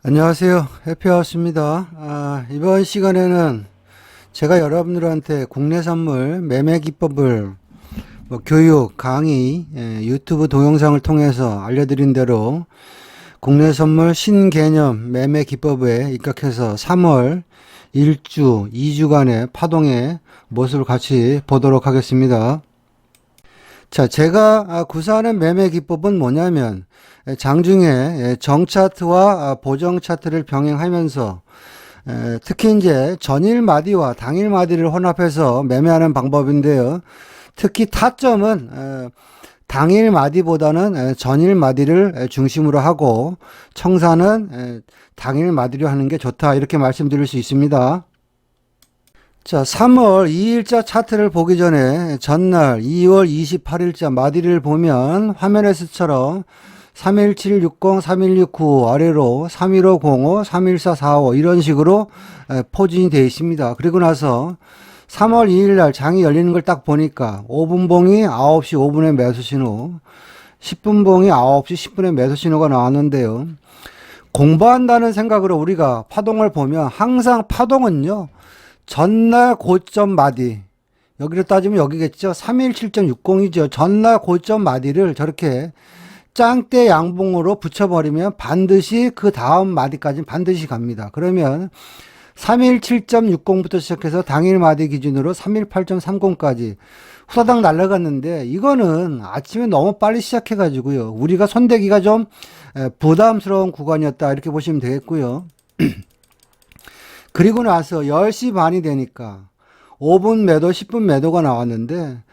안녕하세요. 해피하우스입니다. 이번 시간에는 제가 여러분들한테 국내 선물 매매 기법을 교육, 강의, 유튜브 동영상을 통해서 알려드린 대로 국내 선물 신개념 매매 기법에 입각해서 3월 1주, 2주간의 파동의 모습을 같이 보도록 하겠습니다. 자, 제가 구사하는 매매 기법은 뭐냐면 장중에 정차트와 보정 차트를 병행하면서 특히 이제 전일 마디와 당일 마디를 혼합해서 매매하는 방법인데요. 특히 타점은 당일 마디보다는 전일 마디를 중심으로 하고 청사는 당일 마디로 하는 게 좋다, 이렇게 말씀드릴 수 있습니다. 자, 3월 2일자 차트를 보기 전에 전날 2월 28일자 마디를 보면 화면에서처럼 31760, 3169 아래로 31505, 31445 이런 식으로 포진이 되어 있습니다. 그리고 나서 3월 2일 날 장이 열리는 걸 딱 보니까 5분봉이 9시 5분에 매수 신호, 10분봉이 9시 10분에 매수 신호가 나왔는데요. 공부한다는 생각으로 우리가 파동을 보면 항상 파동은요, 전날 고점 마디, 여기로 따지면 여기겠죠. 317.60이죠. 전날 고점 마디를 저렇게 짱대 양봉으로 붙여버리면 반드시 그 다음 마디까지는 반드시 갑니다. 그러면 317.60부터 시작해서 당일 마디 기준으로 318.30까지 후다닥 날아갔는데, 이거는 아침에 너무 빨리 시작해가지고요, 우리가 손대기가 좀 부담스러운 구간이었다, 이렇게 보시면 되겠고요. 그리고 나서 10시 반이 되니까 5분 매도, 10분 매도가 나왔는데,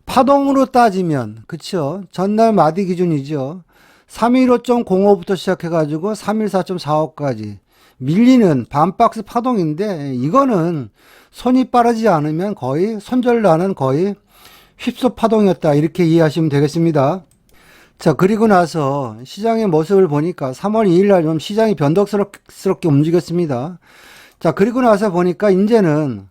파동으로 따지면, 그쵸? 전날 마디 기준이죠. 315.05부터 시작해가지고 314.45까지 밀리는 반박스 파동인데, 이거는 손이 빠르지 않으면 거의 손절나는 거의 휩쓸 파동이었다, 이렇게 이해하시면 되겠습니다. 자, 그리고 나서 시장의 모습을 보니까 3월 2일 날 좀 시장이 변덕스럽게 움직였습니다. 자, 그리고 나서 보니까 이제는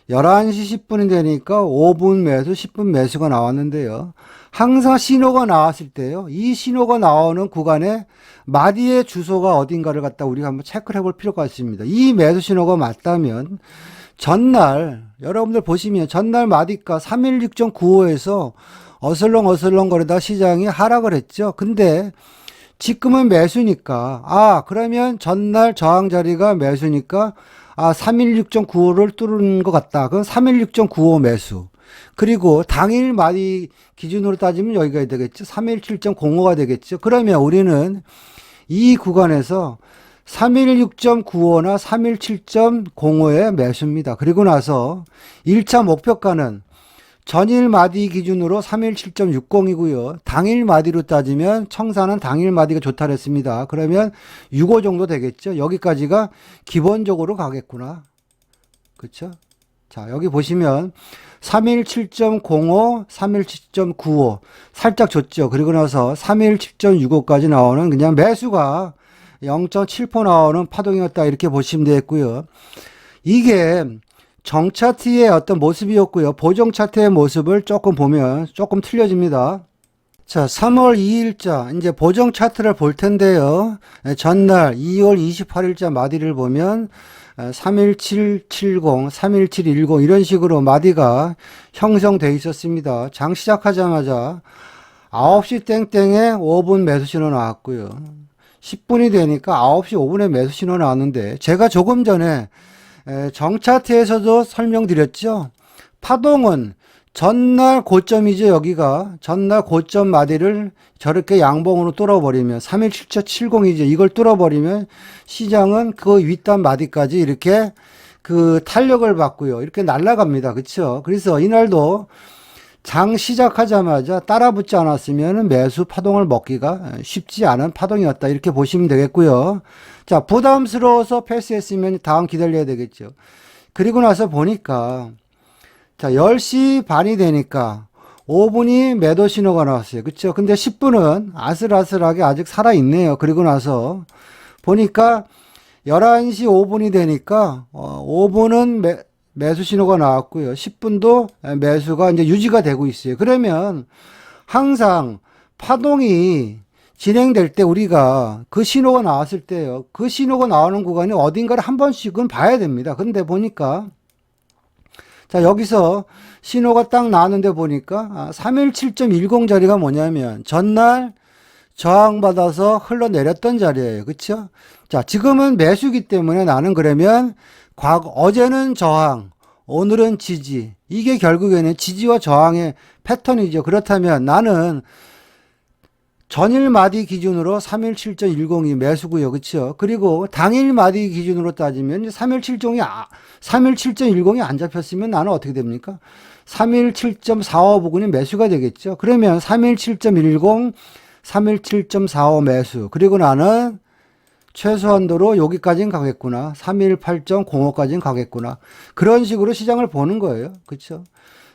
11시 10분이 되니까 5분 매수, 10분 매수가 나왔는데요. 항상 신호가 나왔을 때요, 이 신호가 나오는 구간에 마디의 주소가 어딘가를 갖다 우리가 한번 체크를 해볼 필요가 있습니다. 이 매수 신호가 맞다면 전날, 여러분들 보시면 전날 마디가 316.95에서 어슬렁어슬렁 거리다 시장이 하락을 했죠. 근데 지금은 매수니까, 그러면 전날 저항 자리가 매수니까, 316.95를 뚫은 것 같다. 그럼 316.95 매수. 그리고 당일 마디 기준으로 따지면 여기가 되겠죠. 317.05가 되겠죠. 그러면 우리는 이 구간에서 316.95나 317.05의 매수입니다. 그리고 나서 1차 목표가는 전일 마디 기준으로 317.60이고요. 당일 마디로 따지면 청사는 당일 마디가 좋다 그랬습니다. 그러면 65 정도 되겠죠. 여기까지가 기본적으로 가겠구나. 그렇죠? 자, 여기 보시면 317.05, 317.95 살짝 줬죠. 그리고 나서 317.65까지 나오는 그냥 매수가 0.7% 나오는 파동이었다, 이렇게 보시면 되겠고요. 이게 정차트의 어떤 모습이었고요. 보정 차트의 모습을 조금 보면 조금 틀려집니다. 자, 3월 2일자 이제 보정 차트를 볼 텐데요. 전날 2월 28일자 마디를 보면 31770, 31710 이런 식으로 마디가 형성되어 있었습니다. 장 시작하자마자 9시 땡땡에 5분 매수 신호 나왔고요. 10분이 되니까 9시 5분에 매수 신호 나왔는데, 제가 조금 전에 정차트에서도 설명드렸죠. 파동은 전날 고점이죠. 여기가 전날 고점 마디를 저렇게 양봉으로 뚫어버리면 317.70이죠. 이걸 뚫어버리면 시장은 그 윗단 마디까지 이렇게 그 탄력을 받고요, 이렇게 날아갑니다. 그렇죠? 그래서 이날도 장 시작하자마자 따라붙지 않았으면 매수 파동을 먹기가 쉽지 않은 파동이었다, 이렇게 보시면 되겠고요. 자, 부담스러워서 패스했으면 다음 기다려야 되겠죠. 그리고 나서 보니까, 자, 10시 반이 되니까 5분이 매도 신호가 나왔어요. 그쵸? 근데 10분은 아슬아슬하게 아직 살아있네요. 그리고 나서 보니까 11시 5분이 되니까 5분은 매수 신호가 나왔고요. 10분도 매수가 이제 유지가 되고 있어요. 그러면 항상 파동이 진행될 때 우리가 그 신호가 나왔을 때요. 그 신호가 나오는 구간이 어딘가를 한 번씩은 봐야 됩니다. 근데 보니까 자, 여기서 신호가 딱 나왔는데 보니까 317.10 자리가 뭐냐면 전날 저항받아서 흘러내렸던 자리예요. 그쵸? 자, 지금은 매수기 때문에 나는 그러면 어제는 저항, 오늘은 지지. 이게 결국에는 지지와 저항의 패턴이죠. 그렇다면 나는 전일 마디 기준으로 317.10이 매수고요. 그쵸? 그리고 당일 마디 기준으로 따지면 317.10이 안 잡혔으면 나는 어떻게 됩니까? 317.45 부근이 매수가 되겠죠. 그러면 317.10, 317.45 매수. 그리고 나는 최소한도로 여기까지는 가겠구나. 318.05까지는 가겠구나. 그런 식으로 시장을 보는 거예요. 그쵸?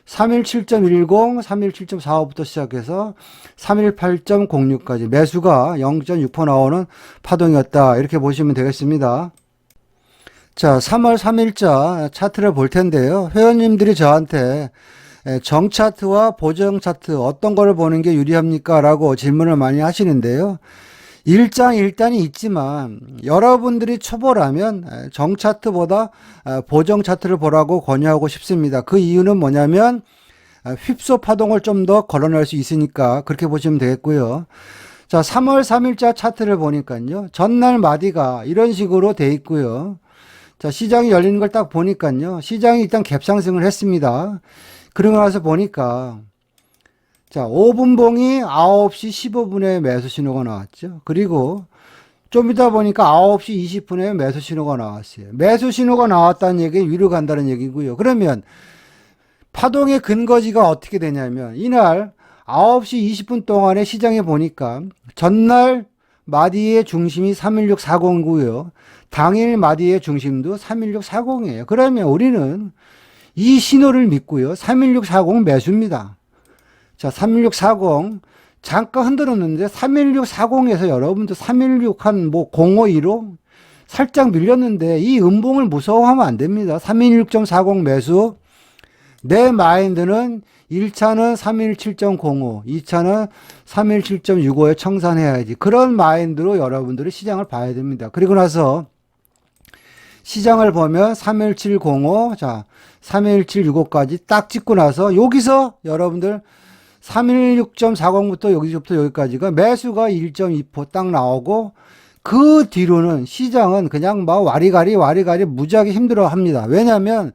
317.10, 317.45부터 시작해서 318.06까지 매수가 0.6% 나오는 파동이었다. 이렇게 보시면 되겠습니다. 자, 3월 3일자 차트를 볼 텐데요. 회원님들이 저한테 정차트와 보정차트 어떤 거를 보는 게 유리합니까? 라고 질문을 많이 하시는데요. 일장일단이 있지만 여러분들이 초보라면 정차트보다 보정차트를 보라고 권유하고 싶습니다. 그 이유는 뭐냐면 휩소 파동을 좀 더 걸어낼 수 있으니까 그렇게 보시면 되겠고요. 자, 3월 3일자 차트를 보니까요. 전날 마디가 이런 식으로 돼 있고요. 자, 시장이 열리는 걸 딱 보니까요. 시장이 일단 갭상승을 했습니다. 그러고 나서 보니까 자, 5분봉이 9시 15분에 매수 신호가 나왔죠. 그리고 좀 이따 보니까 9시 20분에 매수 신호가 나왔어요. 매수 신호가 나왔다는 얘기는 위로 간다는 얘기고요. 그러면 파동의 근거지가 어떻게 되냐면 이날 9시 20분 동안에 시장에 보니까 전날 마디의 중심이 31640이고요. 당일 마디의 중심도 31640이에요. 그러면 우리는 이 신호를 믿고요. 31640 매수입니다. 자, 31640 잠깐 흔들었는데 31640에서 여러분들 316 한 뭐 052로 살짝 밀렸는데 이 음봉을 무서워하면 안 됩니다. 316.40 매수. 내 마인드는 1차는 317.05, 2차는 317.65에 청산해야지. 그런 마인드로 여러분들이 시장을 봐야 됩니다. 그리고 나서 시장을 보면 31705, 자, 31765까지 딱 찍고 나서 여기서 여러분들 316.40부터 여기서부터 여기까지가 매수가 1.2% 딱 나오고 그 뒤로는 시장은 그냥 막 와리가리 무지하게 힘들어 합니다. 왜냐하면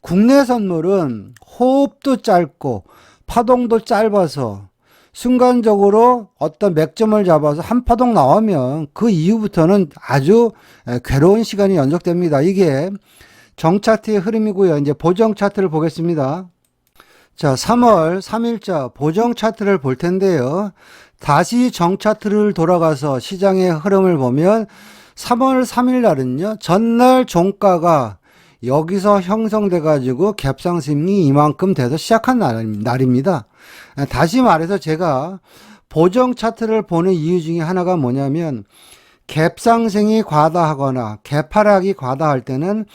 국내 선물은 호흡도 짧고 파동도 짧아서 순간적으로 어떤 맥점을 잡아서 한 파동 나오면 그 이후부터는 아주 괴로운 시간이 연속됩니다. 이게 정차트의 흐름이고요. 이제 보정 차트를 보겠습니다. 자, 3월 3일자 보정 차트를 볼 텐데요. 다시 정차트를 돌아가서 시장의 흐름을 보면 3월 3일 날은요. 전날 종가가 여기서 형성돼 가지고 갭상승이 이만큼 돼서 시작한 날입니다. 다시 말해서 제가 보정 차트를 보는 이유 중에 하나가 뭐냐면 갭상승이 과다하거나 갭하락이 과다할 때는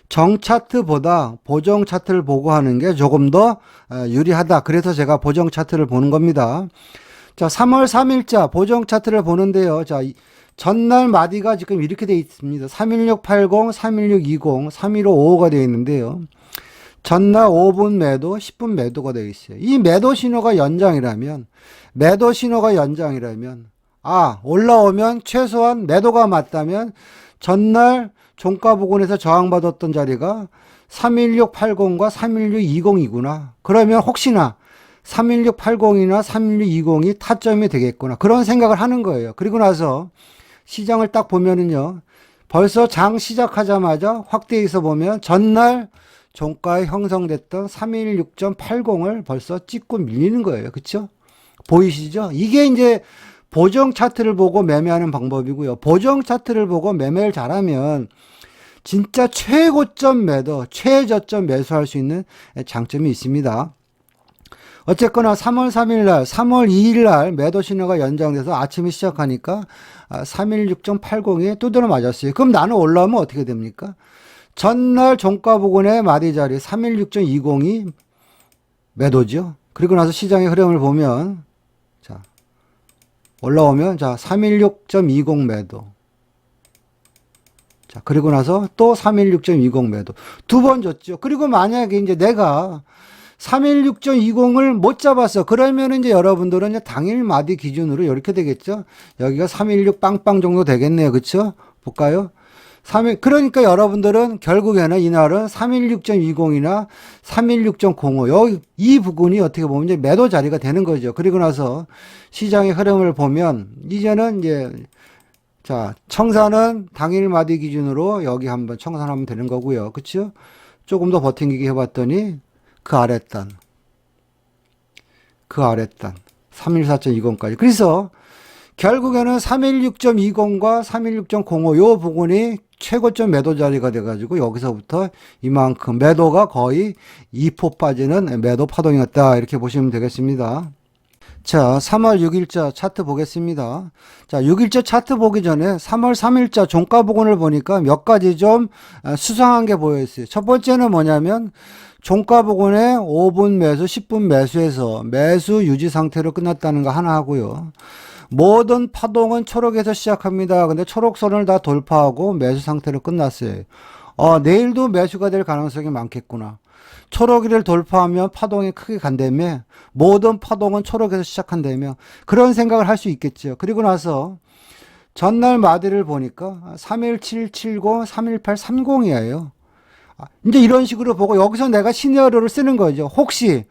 정차트보다 보정 차트를 보고 하는 게 조금 더 유리하다. 그래서 제가 보정 차트를 보는 겁니다. 자, 3월 3일자 보정 차트를 보는데요. 자, 전날 마디가 지금 이렇게 되어 있습니다. 31680, 31620, 31555가 되어 있는데요. 전날 5분 매도, 10분 매도가 되어 있어요. 이 매도 신호가 연장이라면, 올라오면 최소한 매도가 맞다면 전날 종가 부근에서 저항받았던 자리가 31680과 31620이구나. 그러면 혹시나 31680이나 31620이 타점이 되겠구나. 그런 생각을 하는 거예요. 그리고 나서 시장을 딱 보면은요. 벌써 장 시작하자마자 확대해서 보면 전날 종가에 형성됐던 316.80을 벌써 찍고 밀리는 거예요. 그쵸? 보이시죠? 이게 이제 보정 차트를 보고 매매하는 방법이고요. 보정 차트를 보고 매매를 잘하면 진짜 최고점 매도, 최저점 매수할 수 있는 장점이 있습니다. 어쨌거나 3월 3일 날, 3월 2일 날 매도 신호가 연장돼서 아침에 시작하니까 316.80에 두드러 맞았어요. 그럼 나는 올라오면 어떻게 됩니까? 전날 종가 부근의 마디 자리 316.20이 매도죠. 그리고 나서 시장의 흐름을 보면 자, 올라오면 자 316.20 매도. 자, 그리고 나서 또 316.20 매도. 두 번 줬죠. 그리고 만약에 이제 내가 316.20을 못 잡았어. 그러면 이제 여러분들은 이제 당일 마디 기준으로 이렇게 되겠죠. 여기가 316 빵빵 정도 되겠네요. 그쵸? 볼까요? 그러니까 여러분들은 결국에는 이날은 316.20이나 316.05 여기 이 부분이 어떻게 보면 이제 매도 자리가 되는 거죠. 그리고 나서 시장의 흐름을 보면 이제는 이제 자, 청산은 당일 마디 기준으로 여기 한번 청산하면 되는 거고요. 그쵸? 조금 더 버팅기기 해봤더니 그 아랫단 314.20까지. 그래서 결국에는 316.20과 316.05 요 부분이 최고점 매도 자리가 돼가지고 여기서부터 이만큼 매도가 거의 2% 빠지는 매도 파동이었다. 이렇게 보시면 되겠습니다. 자, 3월 6일자 차트 보겠습니다. 자, 6일자 차트 보기 전에 3월 3일자 종가 부근을 보니까 몇 가지 좀 수상한 게 보였어요. 첫 번째는 뭐냐면 종가 부근에 5분 매수, 10분 매수해서 매수 유지 상태로 끝났다는 거 하나 하고요. 모든 파동은 초록에서 시작합니다. 근데 초록선을 다 돌파하고 매수 상태로 끝났어요. 내일도 매수가 될 가능성이 많겠구나. 초록이를 돌파하면 파동이 크게 간다며 모든 파동은 초록에서 시작한다며 그런 생각을 할 수 있겠죠. 그리고 나서 전날 마디를 보니까 31770, 31830이에요. 이제 이런 식으로 보고 여기서 내가 시나리오를 쓰는 거죠. 혹시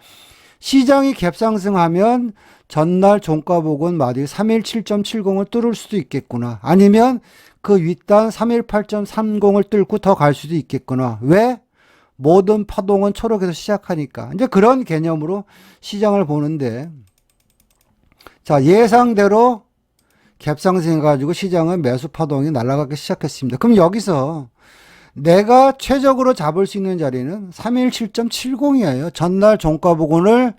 시장이 갭상승하면 전날 종가 부근 마디 317.70을 뚫을 수도 있겠구나. 아니면 그 윗단 318.30을 뚫고 더 갈 수도 있겠구나. 왜? 모든 파동은 초록에서 시작하니까. 이제 그런 개념으로 시장을 보는데, 자, 예상대로 갭상승해가지고 시장은 매수 파동이 날아가기 시작했습니다. 그럼 여기서 내가 최적으로 잡을 수 있는 자리는 317.70이에요. 전날 종가 부근을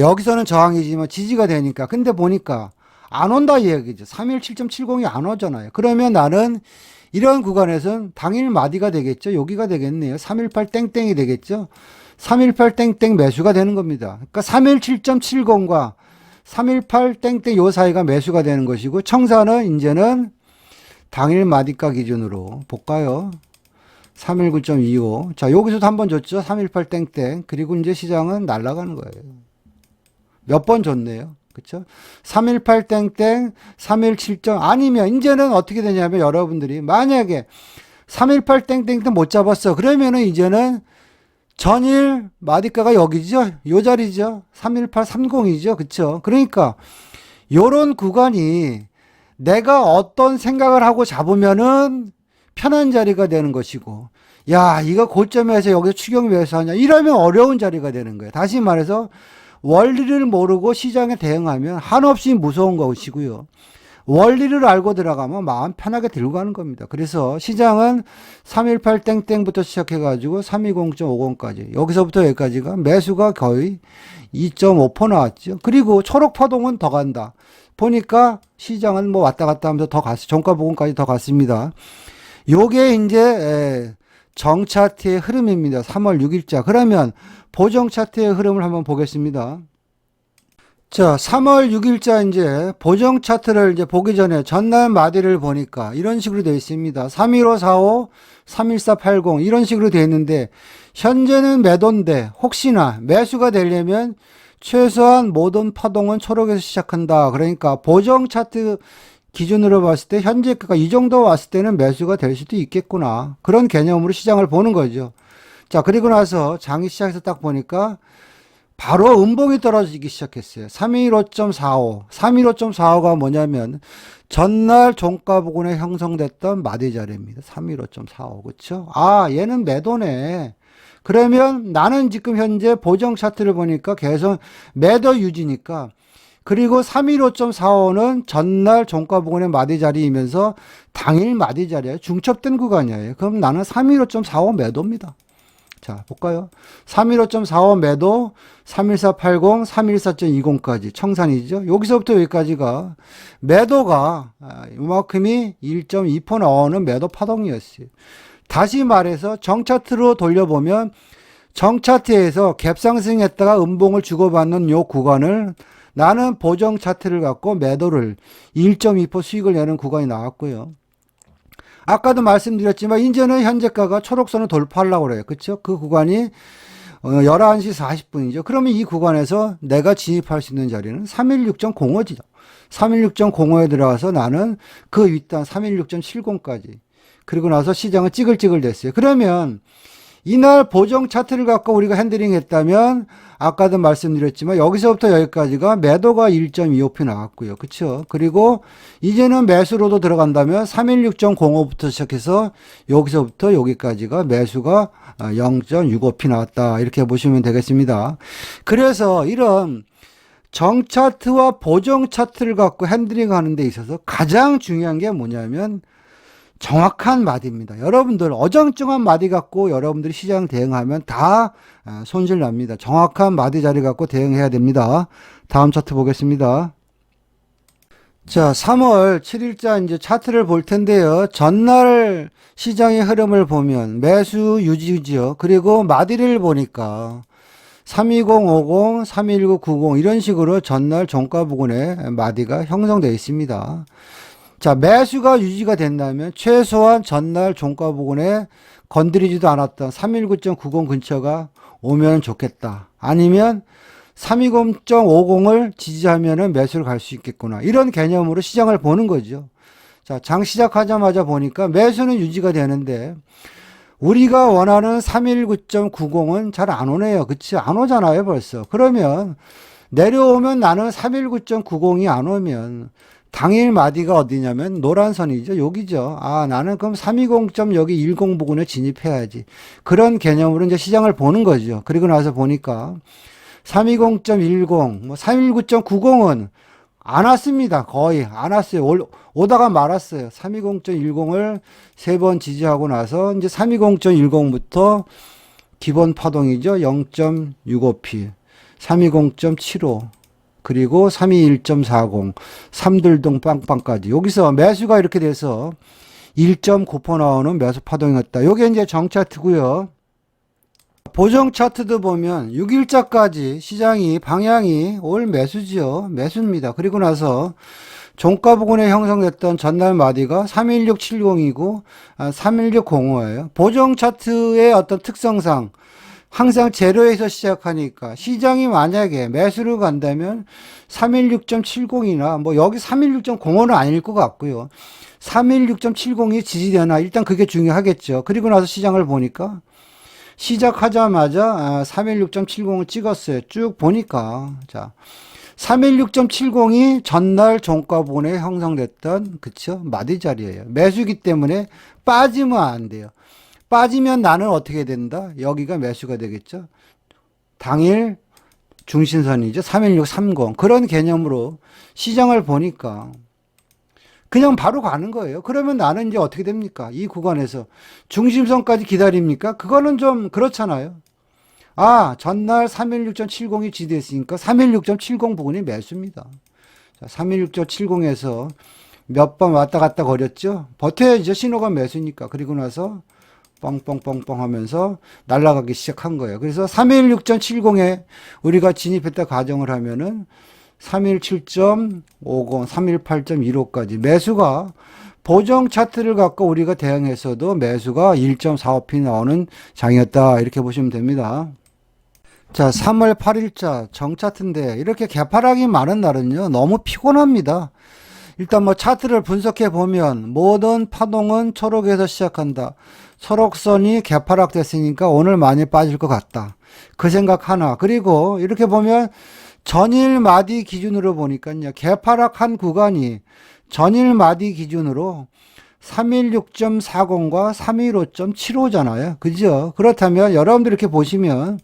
여기서는 저항이지만 지지가 되니까. 근데 보니까 안 온다 이 얘기죠. 317.70이 안 오잖아요. 그러면 나는 이런 구간에서는 당일 마디가 되겠죠. 여기가 되겠네요. 318 땡땡이 되겠죠. 318 땡땡 매수가 되는 겁니다. 그러니까 317.70과 318 땡땡 요 사이가 매수가 되는 것이고 청산은 이제는 당일 마디가 기준으로 볼까요? 319.25. 자, 여기서도 한번 줬죠. 318 땡땡. 그리고 이제 시장은 날아가는 거예요. 몇 번 줬네요. 그쵸? 318 땡땡, 317. 아니면 이제는 어떻게 되냐면 여러분들이 만약에 318 땡땡 못 잡았어. 그러면은 이제는 전일 마디가가 여기죠. 요 자리죠. 31830이죠. 그쵸? 그러니까 요런 구간이 내가 어떤 생각을 하고 잡으면은 편한 자리가 되는 것이고, 야, 이거 고점에서 여기서 추경 매수하냐? 이러면 어려운 자리가 되는 거예요. 다시 말해서 원리를 모르고 시장에 대응하면 한없이 무서운 것이고요. 원리를 알고 들어가면 마음 편하게 들고 가는 겁니다. 그래서 시장은 318 땡땡부터 시작해가지고 320.50까지 여기서부터 여기까지가 매수가 거의 2.5% 나왔죠. 그리고 초록 파동은 더 간다. 보니까 시장은 뭐 왔다 갔다 하면서 더 갔어요. 종가 부근까지 더 갔습니다. 요게 이제 정차트의 흐름입니다. 3월 6일자. 그러면 보정 차트의 흐름을 한번 보겠습니다. 자, 3월 6일자 이제 보정 차트를 이제 보기 전에 전날 마디를 보니까 이런 식으로 되어 있습니다. 31545, 31480 이런 식으로 되어 있는데 현재는 매도인데 혹시나 매수가 되려면 최소한 모든 파동은 초록에서 시작한다. 그러니까 보정 차트 기준으로 봤을 때 현재가가 이 정도 왔을 때는 매수가 될 수도 있겠구나. 그런 개념으로 시장을 보는 거죠. 자, 그리고 나서 장이 시작해서 딱 보니까 바로 음봉이 떨어지기 시작했어요. 315.45. 315.45가 뭐냐면 전날 종가 부근에 형성됐던 마디 자리입니다. 315.45. 그렇죠? 아, 얘는 매도네. 그러면 나는 지금 현재 보정 차트를 보니까 계속 매도 유지니까 그리고 315.45는 전날 종가 부근의 마디 자리이면서 당일 마디 자리에 중첩된 구간이에요. 그럼 나는 315.45 매도입니다. 자, 볼까요? 315.45 매도, 31480, 314.20까지 청산이죠. 여기서부터 여기까지가 매도가 이만큼이 1.2% 나오는 매도 파동이었어요. 다시 말해서 정차트로 돌려보면 정차트에서 갭상승했다가 음봉을 주고받는 요 구간을 나는 보정 차트를 갖고 매도를 1.2% 수익을 내는 구간이 나왔고요. 아까도 말씀드렸지만 이제는 현재가가 초록선을 돌파하려고 그래요. 그렇죠? 그 구간이 11시 40분이죠. 그러면 이 구간에서 내가 진입할 수 있는 자리는 316.05죠. 316.05에 들어가서 나는 그 윗단 316.70까지. 그리고 나서 시장은 찌글찌글 됐어요. 그러면 이날 보정 차트를 갖고 우리가 핸들링 했다면 아까도 말씀드렸지만 여기서부터 여기까지가 매도가 1.25p 나왔고요. 그렇죠? 그리고 이제는 매수로도 들어간다면 316.05부터 시작해서 여기서부터 여기까지가 매수가 0.65p 나왔다. 이렇게 보시면 되겠습니다. 그래서 이런 정차트와 보정 차트를 갖고 핸들링 하는 데 있어서 가장 중요한 게 뭐냐면 정확한 마디입니다. 여러분들 어정쩡한 마디 갖고 여러분들이 시장 대응하면 다 손실 납니다. 정확한 마디 자리 갖고 대응해야 됩니다. 다음 차트 보겠습니다. 자, 3월 7일자 이제 차트를 볼 텐데요. 전날 시장의 흐름을 보면 매수 유지죠. 그리고 마디를 보니까 32050, 31990 이런 식으로 전날 종가 부근에 마디가 형성되어 있습니다. 자, 매수가 유지가 된다면 최소한 전날 종가 부근에 건드리지도 않았던 319.90 근처가 오면 좋겠다. 아니면 320.50을 지지하면은 매수를 갈 수 있겠구나. 이런 개념으로 시장을 보는 거죠. 자, 장 시작하자마자 보니까 매수는 유지가 되는데 우리가 원하는 319.90은 잘 안 오네요. 그치? 안 오잖아요, 벌써. 그러면 내려오면 나는 319.90이 안 오면 당일 마디가 어디냐면 노란 선이죠. 여기죠. 아, 나는 그럼 320. 여기 10 부근에 진입해야지. 그런 개념으로 이제 시장을 보는 거죠. 그리고 나서 보니까 320.10, 뭐 319.90은 안 왔습니다. 거의 안 왔어요. 오다가 말았어요. 320.10을 세 번 지지하고 나서 이제 320.10부터 기본 파동이죠. 0.65p, 320.75. 그리고 321.40, 삼들동 빵빵까지. 여기서 매수가 이렇게 돼서 1.9% 나오는 매수 파동이었다. 요게 이제 정차트고요. 보정 차트도 보면 6일자까지 시장이 방향이 올 매수지요. 매수입니다. 그리고 나서 종가 부근에 형성됐던 전날 마디가 31670이고 31605예요. 보정 차트의 어떤 특성상 항상 제로에서 시작하니까 시장이 만약에 매수를 간다면 316.70이나 뭐 여기 316.05는 아닐 것 같고요. 316.70이 지지되나 일단 그게 중요하겠죠. 그리고 나서 시장을 보니까 시작하자마자 316.70을 찍었어요. 쭉 보니까 자 316.70이 전날 종가 부근에 형성됐던 그쵸 마디 자리예요. 매수기 때문에 빠지면 안 돼요. 빠지면 나는 어떻게 된다? 여기가 매수가 되겠죠. 당일 중심선이죠. 31630 그런 개념으로 시장을 보니까 그냥 바로 가는 거예요. 그러면 나는 이제 어떻게 됩니까? 이 구간에서 중심선까지 기다립니까? 그거는 좀 그렇잖아요. 아, 전날 316.70이 지지했으니까 316.70 부근이 매수입니다. 316.70에서 몇 번 왔다 갔다 거렸죠. 버텨야죠. 신호가 매수니까. 그리고 나서 뻥뻥뻥뻥 하면서 날아가기 시작한 거예요. 그래서 316.70에 우리가 진입했다 가정을 하면은 317.50, 318.15까지 매수가 보정 차트를 갖고 우리가 대응했어도 매수가 1.45p 나오는 장이었다. 이렇게 보시면 됩니다. 자, 3월 8일자 정차트인데 이렇게 개파락이 많은 날은요, 너무 피곤합니다. 일단 뭐 차트를 분석해 보면 모든 파동은 초록에서 시작한다. 초록선이 개파락 됐으니까 오늘 많이 빠질 것 같다. 그 생각 하나. 그리고 이렇게 보면 전일 마디 기준으로 보니까요. 개파락한 구간이 전일 마디 기준으로 316.40과 315.75잖아요. 그죠? 그렇다면 여러분들 이렇게 보시면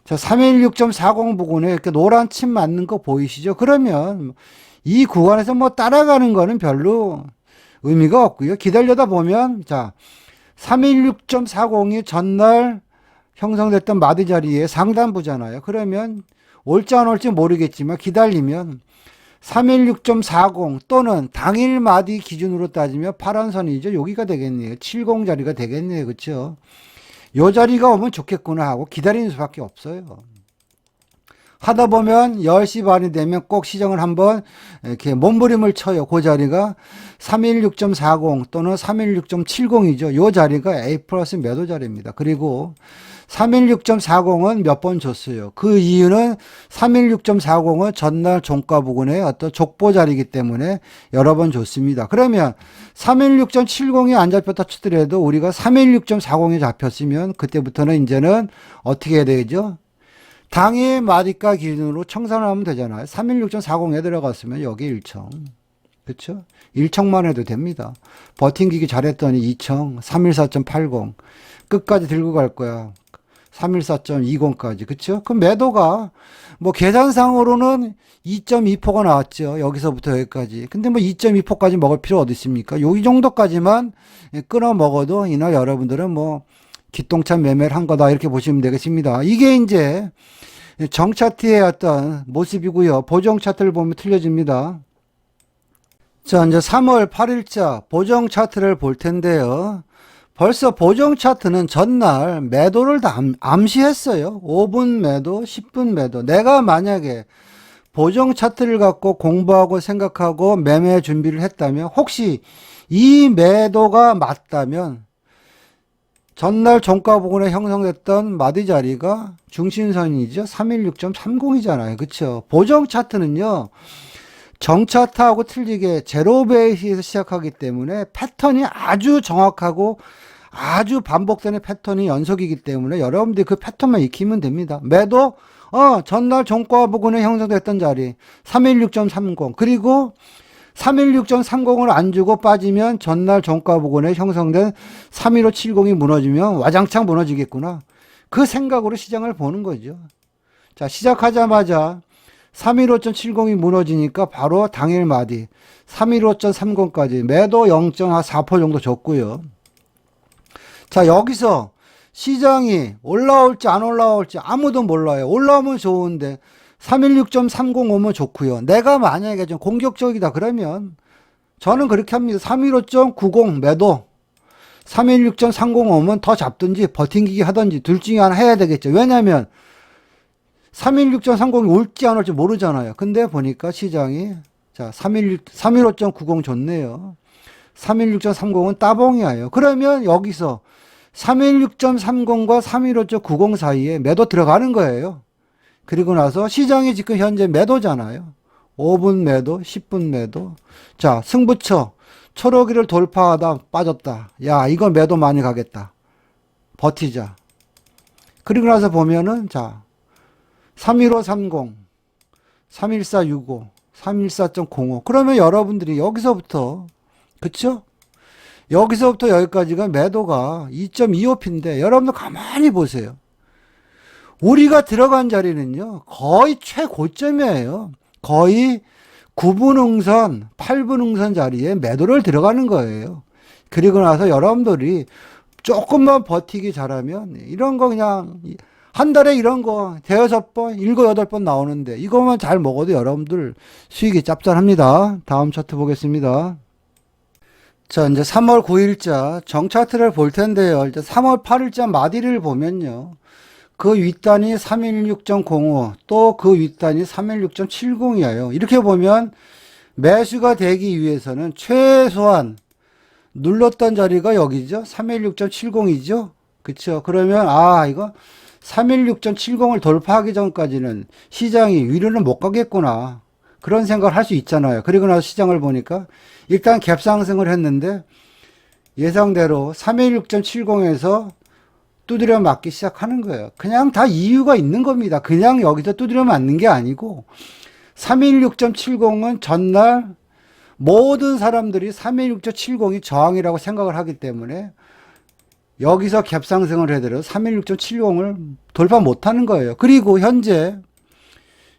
자, 316.40 부근에 이렇게 노란 침 맞는 거 보이시죠? 그러면 이 구간에서 뭐 따라가는 거는 별로 의미가 없고요. 기다려다 보면 자 316.40이 전날 형성됐던 마디 자리에 상단부잖아요. 그러면 올지 안 올지 모르겠지만 기다리면 316.40 또는 당일 마디 기준으로 따지면 파란 선이죠. 여기가 되겠네요. 70 자리가 되겠네요. 그렇죠? 요 자리가 오면 좋겠구나 하고 기다리는 수밖에 없어요. 하다 보면 10시 반이 되면 꼭 시장을 한번 이렇게 몸부림을 쳐요. 그 자리가 316.40 또는 316.70이죠. 이 자리가 A 플러스 매도 자리입니다. 그리고 316.40은 몇 번 줬어요. 그 이유는 316.40은 전날 종가 부근의 어떤 족보 자리이기 때문에 여러 번 줬습니다. 그러면 316.70이 안 잡혔다 치더라도 우리가 316.40이 잡혔으면 그때부터는 이제는 어떻게 해야 되죠? 당일 마디가 기준으로 청산을 하면 되잖아요. 316.40에 들어갔으면 여기 1청. 그렇죠? 1청만 해도 됩니다. 버팅기기 잘했더니 2청, 314.80. 끝까지 들고 갈 거야. 314.20까지. 그쵸? 그럼 매도가, 뭐, 계산상으로는 2.2%가 나왔죠. 여기서부터 여기까지. 근데 뭐 2.2%까지 먹을 필요 어디 있습니까? 요, 이 정도까지만 끊어 먹어도 이날 여러분들은 뭐, 기똥찬 매매를 한 거다. 이렇게 보시면 되겠습니다. 이게 이제 정차트의 어떤 모습이고요. 보정 차트를 보면 틀려집니다. 자, 이제 3월 8일자 보정 차트를 볼 텐데요. 벌써 보정 차트는 전날 매도를 다 암시했어요. 5분 매도, 10분 매도. 내가 만약에 보정 차트를 갖고 공부하고 생각하고 매매 준비를 했다면 혹시 이 매도가 맞다면 전날 종가 부근에 형성됐던 마디 자리가 중심선이죠. 316.30이잖아요. 그렇죠? 보정 차트는요. 정차트하고 틀리게 제로 베이스에서 시작하기 때문에 패턴이 아주 정확하고 아주 반복되는 패턴이 연속이기 때문에 여러분들이 그 패턴만 익히면 됩니다. 매도 전날 종가 부근에 형성됐던 자리 316.30 그리고 316.30을 안 주고 빠지면 전날 종가 부근에 형성된 31570이 무너지면 와장창 무너지겠구나. 그 생각으로 시장을 보는 거죠. 자, 시작하자마자 315.70이 무너지니까 바로 당일 마디 315.30까지 매도 0.4% 정도 줬고요. 자, 여기서 시장이 올라올지 안 올라올지 아무도 몰라요. 올라오면 좋은데 316.30 오면 좋고요. 내가 만약에 좀 공격적이다 그러면 저는 그렇게 합니다. 315.90 매도 316.30 오면 더 잡든지 버팅기기 하든지 둘 중에 하나 해야 되겠죠. 왜냐하면 316.30이 올지 안 올지 모르잖아요. 근데 보니까 시장이 자 315.90 좋네요. 316.30은 따봉이에요. 그러면 여기서 316.30과 315.90 사이에 매도 들어가는 거예요. 그리고 나서 시장이 지금 현재 매도잖아요. 5분 매도, 10분 매도. 자, 승부처. 초록이를 돌파하다 빠졌다. 야, 이거 매도 많이 가겠다. 버티자. 그리고 나서 보면은, 자, 31530, 31465, 314.05. 그러면 여러분들이 여기서부터, 그쵸? 여기서부터 여기까지가 매도가 2.25p인데, 여러분들 가만히 보세요. 우리가 들어간 자리는요, 거의 최고점이에요. 거의 9분 응선, 8분 응선 자리에 매도를 들어가는 거예요. 그리고 나서 여러분들이 조금만 버티기 잘하면 이런 거 그냥 한 달에 이런 거 대여섯 번, 일곱, 여덟 번 나오는데 이것만 잘 먹어도 여러분들 수익이 짭짤합니다. 다음 차트 보겠습니다. 자, 이제 3월 9일자 정차트를 볼 텐데요. 이제 3월 8일자 마디를 보면요. 그 윗단이 316.05, 또 그 윗단이 316.70이에요. 이렇게 보면 매수가 되기 위해서는 최소한 눌렀던 자리가 여기죠. 316.70이죠. 그쵸? 그러면, 이거 316.70을 돌파하기 전까지는 시장이 위로는 못 가겠구나. 그런 생각을 할 수 있잖아요. 그리고 나서 시장을 보니까 일단 갭 상승을 했는데 예상대로 316.70에서 두드려 맞기 시작하는 거예요. 그냥 다 이유가 있는 겁니다. 그냥 여기서 두드려 맞는 게 아니고 316.70은 전날 모든 사람들이 316.70이 저항이라고 생각을 하기 때문에 여기서 갭 상승을 해도 316.70을 돌파 못하는 거예요. 그리고 현재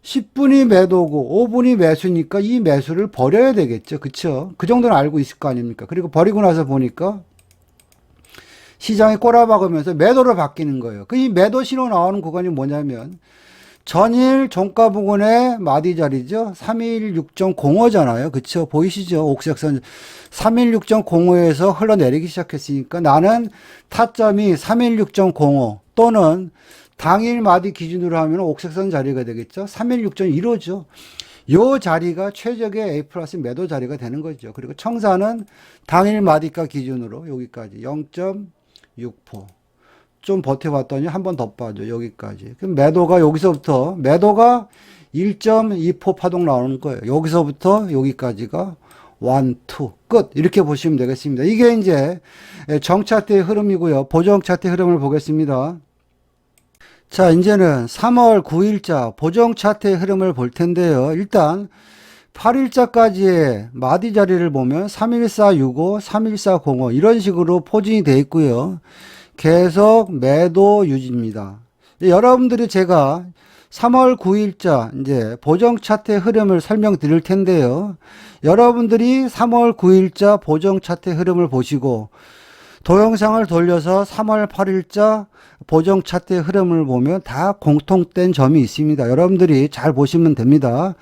10분이 매도고 5분이 매수니까 이 매수를 버려야 되겠죠. 그쵸? 그 정도는 알고 있을 거 아닙니까? 그리고 버리고 나서 보니까 시장이 꼬라박으면서 매도로 바뀌는 거예요. 그 이 매도 신호 나오는 구간이 뭐냐면 전일 종가 부근의 마디 자리죠. 316.05잖아요. 그쵸? 보이시죠? 옥색선 316.05에서 흘러내리기 시작했으니까 나는 타점이 316.05 또는 당일 마디 기준으로 하면 옥색선 자리가 되겠죠. 316.15죠. 요 자리가 최적의 A 플러스 매도 자리가 되는 거죠. 그리고 청산은 당일 마디가 기준으로 여기까지 0.6포. 좀 버텨봤더니 한 번 더 빠져. 여기까지. 그럼 매도가 여기서부터, 매도가 1.2포 파동 나오는 거예요. 여기서부터 여기까지가 1, 2, 끝. 이렇게 보시면 되겠습니다. 이게 이제 정차트의 흐름이고요. 보정 차트의 흐름을 보겠습니다. 자, 이제는 3월 9일자 보정 차트의 흐름을 볼 텐데요. 일단 8일자까지의 마디 자리를 보면 31465, 31405 이런 식으로 포진이 되어 있고요. 계속 매도 유지입니다. 여러분들이 제가 3월 9일자 이제 보정 차트의 흐름을 설명드릴 텐데요. 여러분들이 3월 9일자 보정 차트의 흐름을 보시고 동영상을 돌려서 3월 8일자 보정 차트의 흐름을 보면 다 공통된 점이 있습니다. 여러분들이 잘 보시면 됩니다.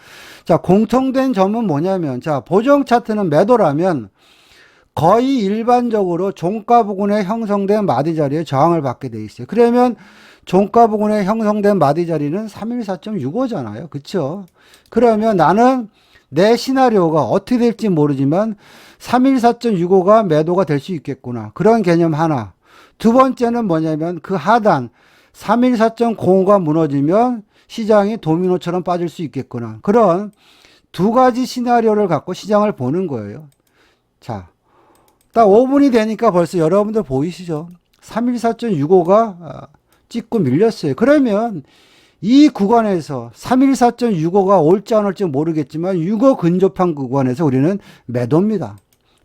자, 공통된 점은 뭐냐면, 자, 보정 차트는 매도라면 거의 일반적으로 종가 부근에 형성된 마디 자리에 저항을 받게 돼 있어요. 그러면 종가 부근에 형성된 마디 자리는 314.65잖아요. 그쵸? 그러면 나는 내 시나리오가 어떻게 될지 모르지만 314.65가 매도가 될 수 있겠구나. 그런 개념 하나. 두 번째는 뭐냐면 그 하단 314.05가 무너지면 시장이 도미노처럼 빠질 수 있겠구나. 그런 두 가지 시나리오를 갖고 시장을 보는 거예요. 자, 딱 5분이 되니까 벌써 여러분들 보이시죠? 314.65가 찍고 밀렸어요. 그러면 이 구간에서 314.65가 올지 안 올지 모르겠지만 65 근접한 구간에서 우리는 매도입니다.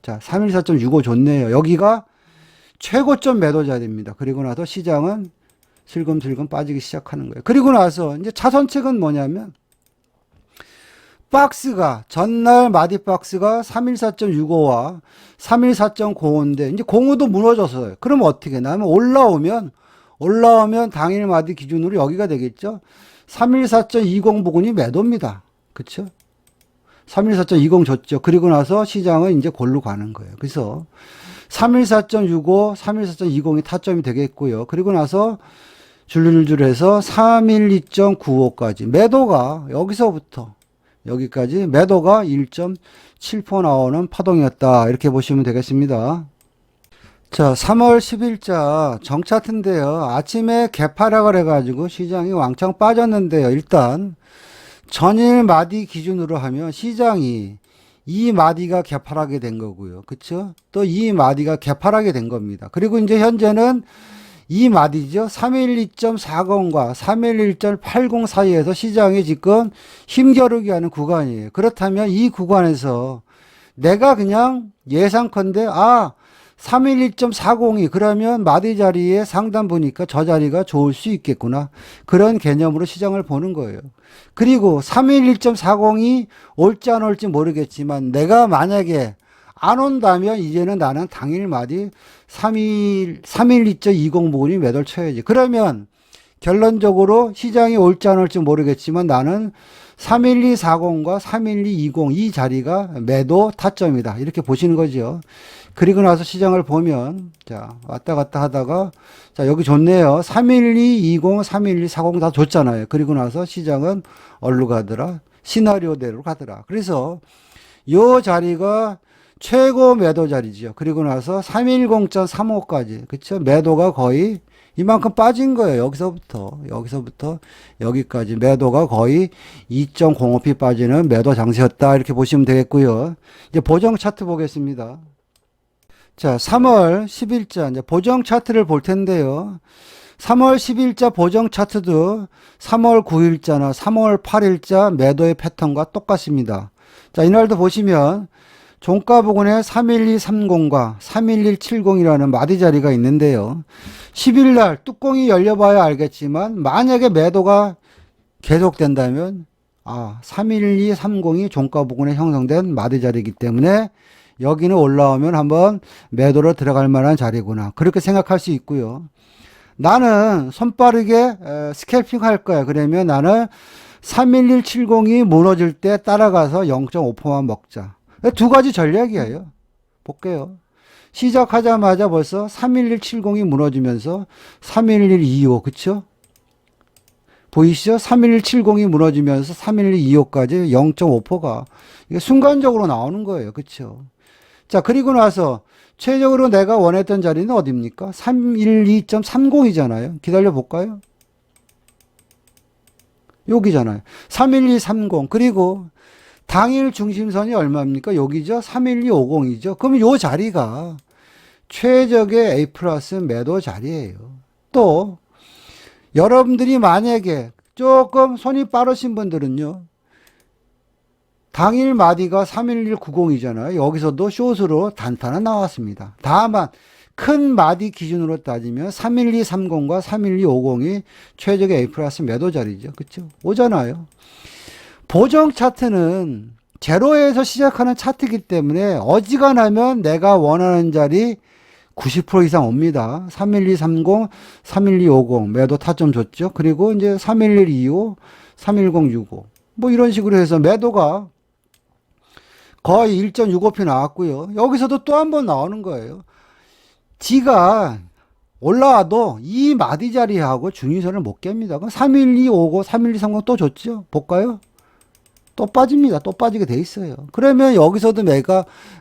자, 314.65 좋네요. 여기가 최고점 매도 자리입니다. 그리고 나서 시장은 슬금슬금 빠지기 시작하는 거예요. 그리고 나서 이제 차선책은 뭐냐면 박스가 전날 마디 박스가 314.65와 314.05인데 이제 05도 무너졌어요. 그럼 어떻게 나면 올라오면 당일 마디 기준으로 여기가 되겠죠. 314.20 부근이 매도입니다. 그렇죠? 314.20 줬죠. 그리고 나서 시장은 이제 골로 가는 거예요. 그래서 314.65, 314.20이 타점이 되겠고요. 그리고 나서 줄줄줄 해서 312.95까지 매도가 여기서부터 여기까지 매도가 1.7% 나오는 파동이었다. 이렇게 보시면 되겠습니다. 자, 3월 10일자 정차트인데요. 아침에 개파락을 해가지고 시장이 왕창 빠졌는데요. 일단 전일 마디 기준으로 하면 시장이 이 마디가 개파락이 된 거고요. 그쵸? 또 이 마디가 개파락이 된 겁니다. 그리고 이제 현재는 이 마디죠. 312.40과 311.80 사이에서 시장이 지금 힘겨루기 하는 구간이에요. 그렇다면 이 구간에서 내가 그냥 예상컨대 312.40이 그러면 마디 자리에 상단 보니까 저 자리가 좋을 수 있겠구나. 그런 개념으로 시장을 보는 거예요. 그리고 311.40이 올지 안 올지 모르겠지만 내가 만약에 안 온다면 이제는 나는 당일 마디 312.20 부분이 매도를 쳐야지. 그러면 결론적으로 시장이 올지 안 올지 모르겠지만 나는 31240과 31220 이 자리가 매도 타점이다. 이렇게 보시는 거죠. 그리고 나서 시장을 보면 자 왔다 갔다 하다가 자 여기 좋네요. 31220, 31240 다 좋잖아요. 그리고 나서 시장은 어디로 가더라? 시나리오대로 가더라. 그래서 요 자리가 최고 매도 자리죠. 그리고 나서 310.35까지 그쵸? 매도가 거의 이만큼 빠진 거예요. 여기서부터 여기까지 매도가 거의 2.05p 빠지는 매도 장세였다. 이렇게 보시면 되겠고요. 이제 보정 차트 보겠습니다. 자, 3월 10일자 이제 보정 차트를 볼 텐데요. 3월 10일자 보정 차트도 3월 9일자나 3월 8일자 매도의 패턴과 똑같습니다. 자, 이날도 보시면 종가 부근에 31230과 31170이라는 마디 자리가 있는데요. 10일날 뚜껑이 열려봐야 알겠지만 만약에 매도가 계속된다면 31230이 종가 부근에 형성된 마디 자리이기 때문에 여기는 올라오면 한번 매도로 들어갈 만한 자리구나. 그렇게 생각할 수 있고요. 나는 손빠르게 스캘핑 할 거야. 그러면 나는 31170이 무너질 때 따라가서 0.5%만 먹자. 두 가지 전략이에요. 볼게요. 시작하자마자 벌써 31170이 무너지면서 31125 그쵸? 보이시죠? 31170이 무너지면서 31225까지 0.5%가 이게 순간적으로 나오는 거예요. 그렇죠? 자, 그리고 나서 최종적으로 내가 원했던 자리는 어디입니까? 312.30이잖아요. 기다려 볼까요? 여기잖아요. 31230. 그리고 당일 중심선이 얼마입니까? 여기죠. 31250이죠. 그럼 요 자리가 최적의 A 플러스 매도 자리예요. 또 여러분들이 만약에 조금 손이 빠르신 분들은요. 당일 마디가 31190이잖아요. 여기서도 숏으로 단타는 나왔습니다. 다만 큰 마디 기준으로 따지면 31230과 31250이 최적의 A 플러스 매도 자리죠. 그렇죠? 오잖아요. 보정 차트는 제로에서 시작하는 차트이기 때문에 어지간하면 내가 원하는 자리 90% 이상 옵니다. 31230, 31250 매도 타점 줬죠. 그리고 이제 31125, 31065 뭐 이런 식으로 해서 매도가 거의 1.65p 나왔고요. 여기서도 또 한 번 나오는 거예요. 지가 올라와도 이 마디 자리하고 중위선을 못 깹니다. 그럼 31250, 31230 또 줬죠. 볼까요? 또 빠집니다. 또 빠지게 돼 있어요. 그러면 여기서도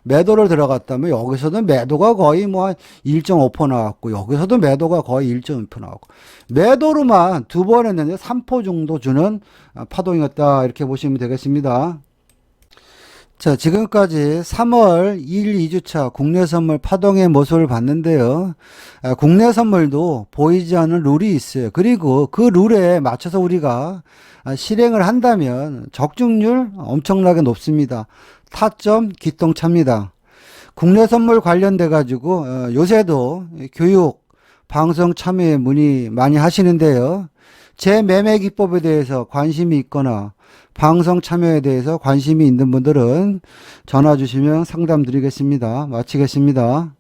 매도를 들어갔다면 여기서도 매도가 거의 뭐 한 1.5% 나왔고 여기서도 매도가 거의 1.2% 나왔고 매도로만 두 번 했는데 3% 정도 주는 파동이었다. 이렇게 보시면 되겠습니다. 자, 지금까지 3월 2일 2주차 국내 선물 파동의 모습을 봤는데요. 국내 선물도 보이지 않는 룰이 있어요. 그리고 그 룰에 맞춰서 우리가 실행을 한다면 적중률 엄청나게 높습니다. 타점 기똥차입니다. 국내 선물 관련돼 가지고 요새도 교육, 방송 참여에 문의 많이 하시는데요. 제 매매 기법에 대해서 관심이 있거나 방송 참여에 대해서 관심이 있는 분들은 전화 주시면 상담 드리겠습니다. 마치겠습니다.